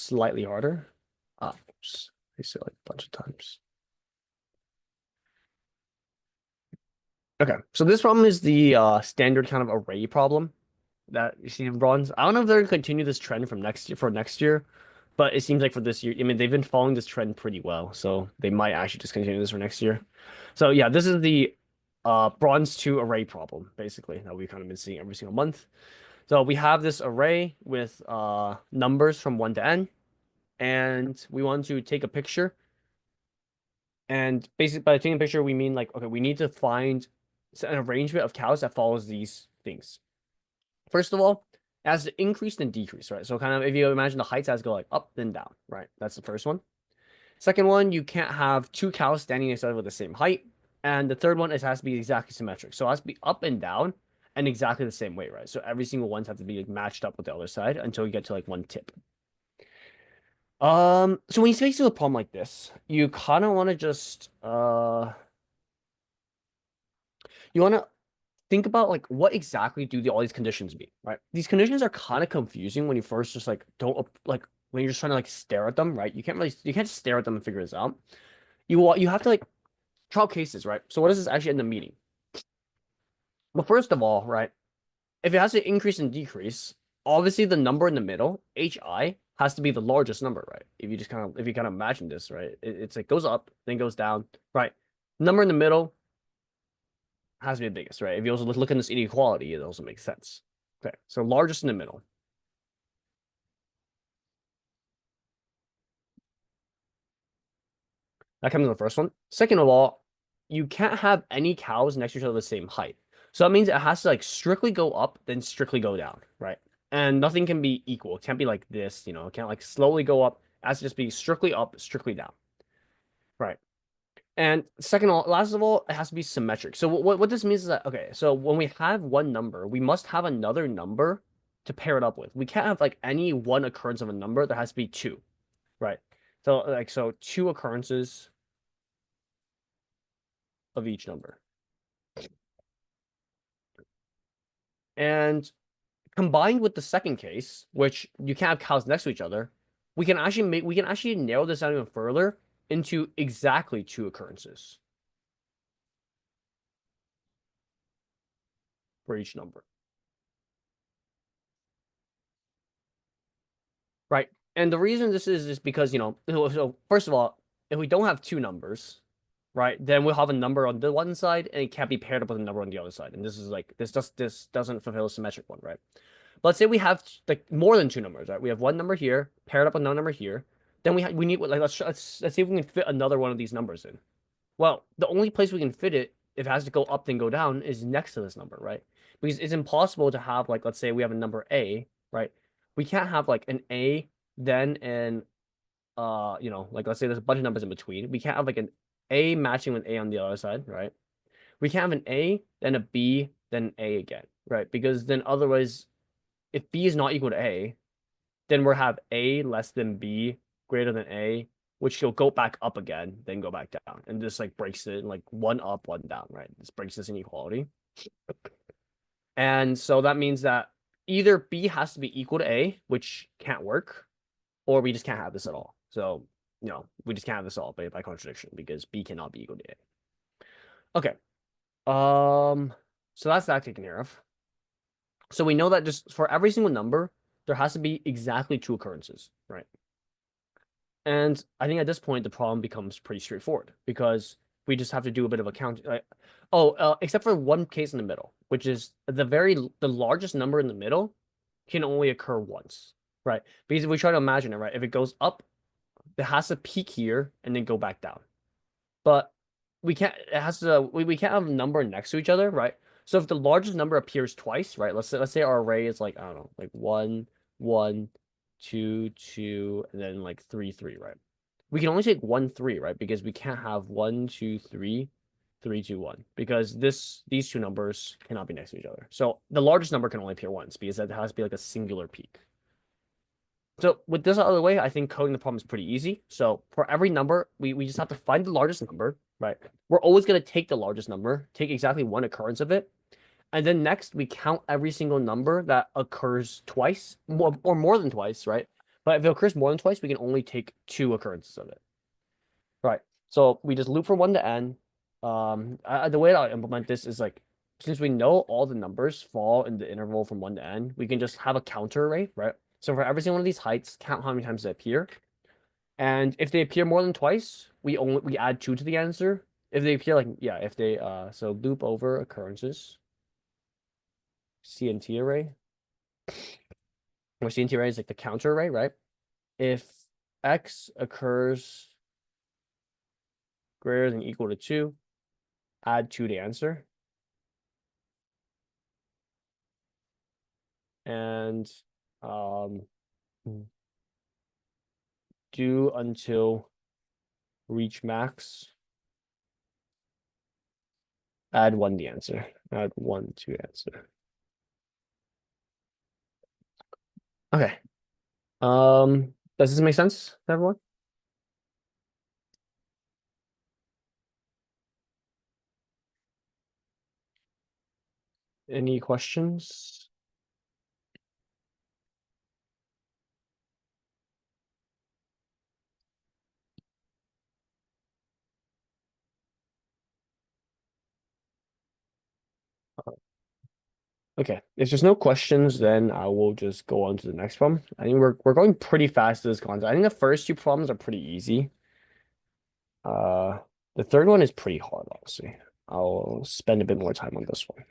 slightly harder. Oops. I said like a bunch of times. Okay, so this problem is the standard kind of array problem that you see in bronze. I don't know if they're gonna continue this trend from next year for next year, but it seems like for this year, I mean, they've been following this trend pretty well, so they might actually just continue this for next year. So yeah, this is the bronze 2 array problem, basically, that we've kind of been seeing every single month. So we have this array with numbers from 1 to n, and we want to take a picture. And basically, by taking a picture, we mean like, okay, we need to find an arrangement of cows that follows these things. First of all, it has to increase and decrease, right? So kind of if you imagine the heights has to go like up then down, right? That's the first one. Second one, you can't have 2 cows standing next to each other with the same height. And the third one, it has to be exactly symmetric. So it has to be up and down and exactly the same way, right? So every single ones have to be like, matched up with the other side until you get to like one tip. So when you face a problem like this, you kind of want to just you want to think about like what exactly do all these conditions mean, right? These conditions are kind of confusing when you first just like don't like when you're just trying to like stare at them, right? You can't just stare at them and figure this out. You have to like trial cases, right? So what does this actually end up meaning? Well, first of all, right, if it has to increase and decrease, obviously the number in the middle, hi, has to be the largest number, right? If you kind of imagine this, right, it's like goes up, then goes down, right? Number in the middle has to be the biggest, right? If you also look at this inequality, it also makes sense. Okay, so largest in the middle. That comes in the first one. Second of all, you can't have any cows next to each other the same height. So that means it has to like strictly go up, then strictly go down, right? And nothing can be equal. It can't be like this, you know, it can't like slowly go up. It has to just be strictly up, strictly down. Right. And second of all, last of all, it has to be symmetric. So what this means is that, okay, so when we have one number, we must have another number to pair it up with. We can't have like any one occurrence of a number. There has to be two, right? So 2 occurrences of each number. And combined with the second case, which you can't have cows next to each other, we can actually narrow this down even further into exactly 2 occurrences for each number. Right. And the reason this is because, you know, so first of all, if we don't have 2 numbers, right, then we'll have a number on the one side and it can't be paired up with a number on the other side. And this is like this doesn't fulfill a symmetric one, right? But let's say we have like more than 2 numbers, right? We have one number here paired up with another number here. Then we need like let's see if we can fit another one of these numbers in. Well, the only place we can fit it if it has to go up then go down is next to this number, right? Because it's impossible to have like let's say we have a number A, right? We can't have like an A then an you know, like let's say there's a bunch of numbers in between. We can't have like an A matching with A on the other side, right? We can't have an A, then a B, then an A again, right? Because then otherwise, if B is not equal to A, then we'll have A less than B greater than A, which will go back up again, then go back down. And this like breaks it like one up, one down, right? This breaks this inequality. And so that means that either B has to be equal to A, which can't work, or we just can't have this at all. So, you know, we just can't have this all by contradiction because B cannot be equal to A. Okay. So that's that taken care of. So we know that just for every single number, there has to be exactly 2 occurrences, right? And I think at this point, the problem becomes pretty straightforward because we just have to do a bit of a count. Except for one case in the middle, which is the largest number in the middle can only occur once, right? Because if we try to imagine it, right, if it goes up, it has to peak here and then go back down. But we can't. It has to. We can't have a number next to each other, right? So if the largest number appears twice, right? Let's say our array is like I don't know, like 1, 1, 2, 2, and then like 3, 3, right? We can only take 1, 3, right? Because we can't have 1, 2, 3, 3, 2, 1 because these 2 numbers cannot be next to each other. So the largest number can only appear once because that has to be like a singular peak. So with this out of the way, I think coding the problem is pretty easy. So for every number, we just have to find the largest number, right? We're always going to take the largest number, take exactly one occurrence of it. And then next, we count every single number that occurs twice or more than twice, right? But if it occurs more than twice, we can only take 2 occurrences of it. Right. So we just loop from 1 to n. The way I'll implement this is like, since we know all the numbers fall in the interval from 1 to n, we can just have a counter array, right? So for every single one of these heights, count how many times they appear. And if they appear more than twice, we add 2 to the answer. If they appear like, yeah, if they so loop over occurrences, CNT array, where CNT array is like the counter array, right? If x occurs greater than or equal to 2, add 2 to answer. And do until reach max, add 1 the answer. Add 1 to answer. Okay. Does this make sense to everyone? Any questions? Okay, if there's no questions, then I will just go on to the next one. I think we're going pretty fast to this concept. I think the first 2 problems are pretty easy. The third one is pretty hard, honestly. I'll spend a bit more time on this one.